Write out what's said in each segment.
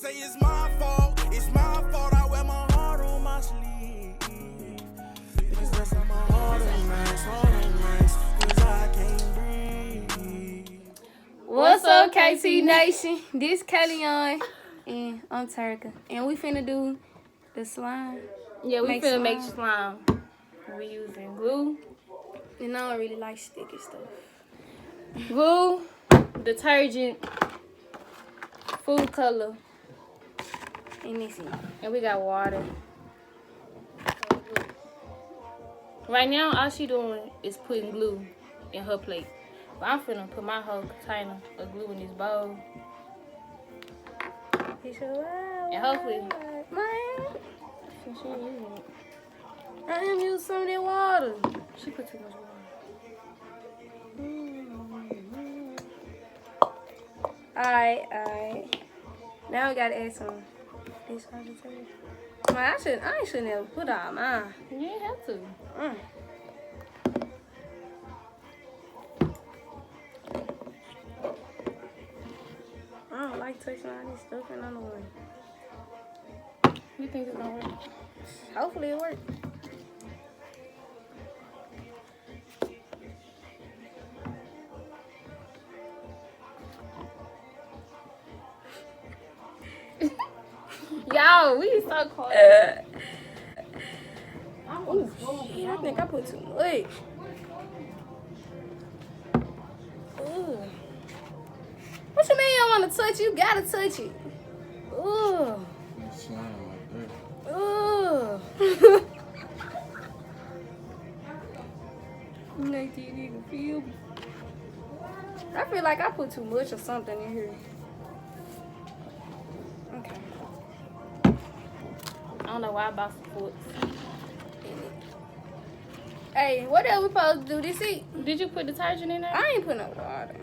Say it's my fault, I wear my heart on my sleeve. Niggas rest on my heart on nights, cause I can't breathe. What's up, KT Nation? This Kellyon, and I'm Turka. And we finna do the slime. Yeah, we Make finna slime. make slime. We using glue, And I don't really like sticky stuff. glue, detergent, food color, And this is and we got water. Right now, all she doing is putting glue in her plate. But I'm finna put my whole container of glue in this bowl. And hopefully, man, since she ain't using it, I am using some of that water. she put too much water. Alright. Now we gotta add some this concentrate. Man, I shouldn't have put all mine. You ain't have to. I don't like touching all this stuff and I'm the one. You think it's gonna work? Hopefully it works. Yo, we so close. Oh shit, I think I put too much. Ooh. What you mean you don't want to touch it? You gotta touch it. Ooh. Ooh. Make these niggas feel me. I feel like I put too much or something in here. Okay. I don't know why I bought some forks. Hey, what else we supposed to do this eat? Did you put detergent in there? I ain't put no water.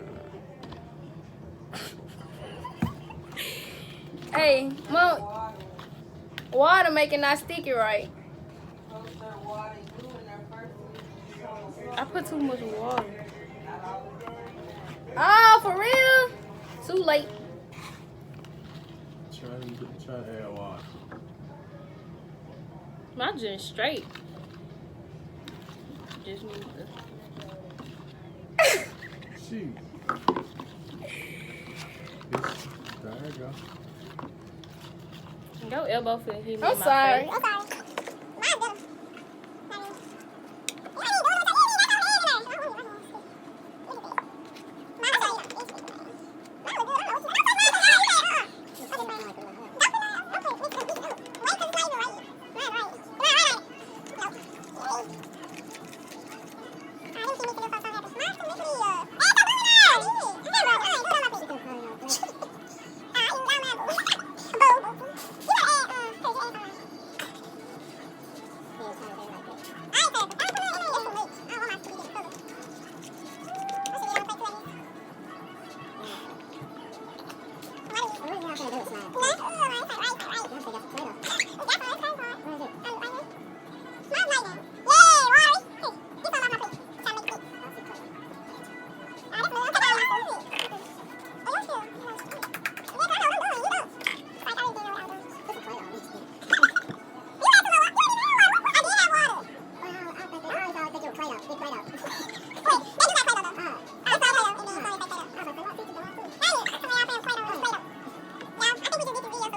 Hey, Mom, water make it not sticky right. I put too much water. Oh, for real? Too late. Try to add water. My just straight. Just need to. Shoot. There you go. Your elbow finna hit me I'm in my sorry. face.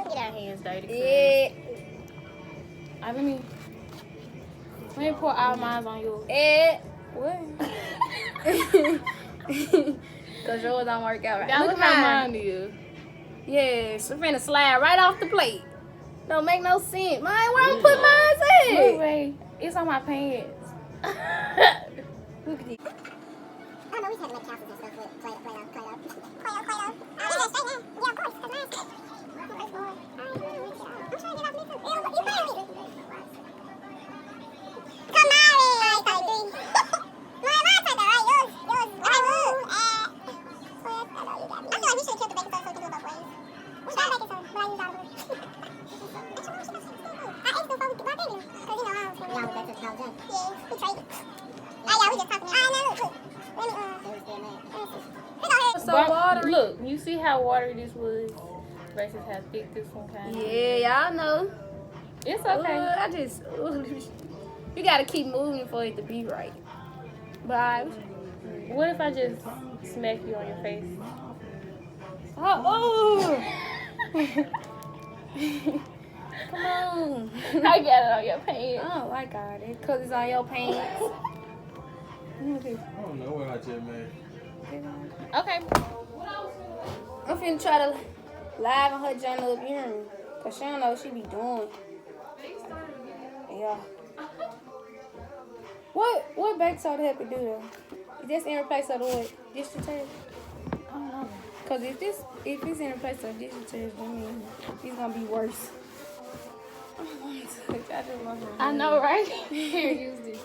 Get our hands dirty. Yeah. Let me pour all mine on yours. What? Cause yours don't work out right. Y'all look how mine is. Yeah, so finna slide right off the plate. Don't make no sense. Mine, where I'm put mine Wait, at? wait. It's on my pants. Look at this. Oh no, we had to make castles and stuff with Play-Doh. Play-Doh. Yeah, of course, because mine's... I'm trying to get off me too. You playing with me? Come on, I thought three. Mine type that, right? Yours. I feel like we should have killed the baking soda so we can do it both ways. We got baking soda, but I used all of it. I ate the phone with my baby. Because you know, I was going to... Yeah, we traded. Oh, yeah, we just talking. I know, look. Let me, So watery. Look, you see how watery this was? versus how thick this one kind. Yeah, y'all know. It's okay. I just, you gotta keep moving for it to be right. But What if I just smack you on your face? oh, come on. I got it on your pants. Oh my God, it's because it's on your pants. I don't know what I just made. Okay. I'm finna try to liven her journal up, you hear me? Cause she don't know what she be doing. Yeah. What baking soda help you do though? Is this in place of the what? Dish detergent? I don't know. Cause if it's in place of dish detergent, then it's gonna be worse. I don't want to touch. I just want to. I know, right? Here, use this.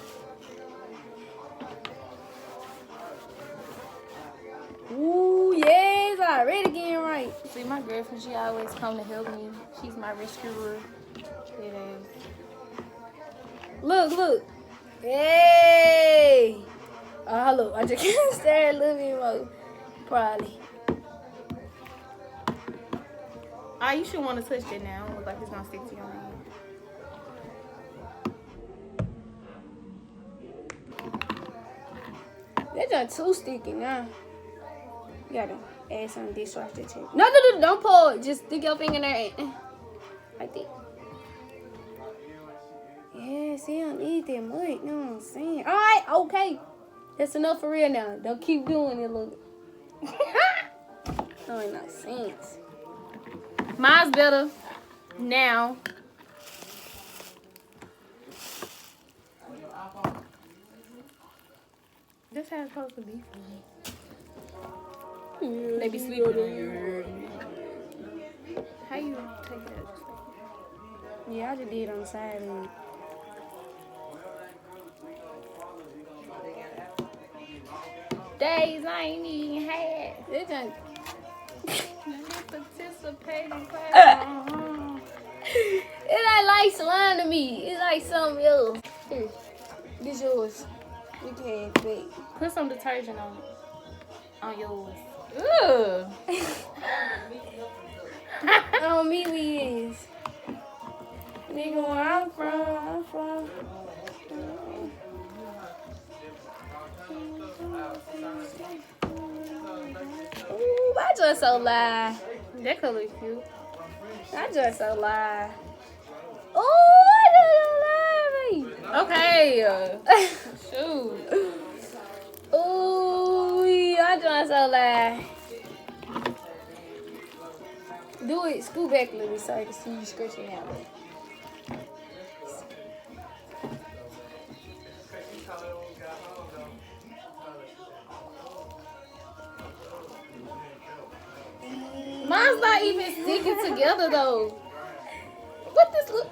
Ooh, yeah, it's already getting right. See, my girlfriend, she always come to help me. She's my rescuer. It is. Look. Hey. Oh, look, I just can't stare a little bit more. Probably. Ah, you should want to touch that now. It look like it's gonna stick to your hand. That's not too sticky now. You gotta add some dishwasher tape. No, don't pull it. Just stick your finger in there. Like that. Yeah, see, I don't need that much. You know what I'm saying? All right, okay. That's enough for real now. Don't keep doing it, look. No, ain't no sense. Mine's better now. That's how it's supposed to be for me. They be sleeping on you. How you take that? Just like Yeah, I just did on the side. And days I ain't even had. it just, Participating class. it ain't like slime to me. It's like something else. Here, this yours. You can have it back. Put some detergent on it. On yours. Ugh. On me we is. Nigga, where I'm from. Ooh, I just so lie. That color is cute. I just so lie. Ooh, I just so lie. Okay. Shoot. Ooh, I just so lie. Do it. Scoot back a little bit so I can see you scratching out. Mine's not even sticking together though. What this look?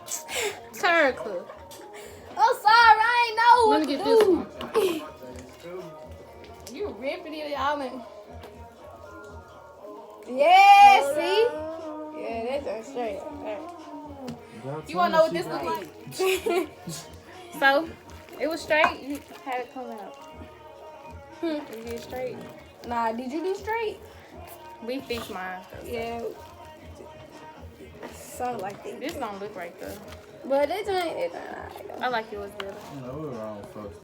Turkle. I'm sorry, I ain't know Let what me to get do. this one. You ripping it, y'all. Yeah, see? Yeah, that's a straight. You wanna know what this look like? So, it was straight. You had it come out. You did straight. Nah, did you do straight? We fixed mine. Yeah. Something like that. This don't look right though. But it ain't alright though. I like yours better. You know, we're wrong, folks.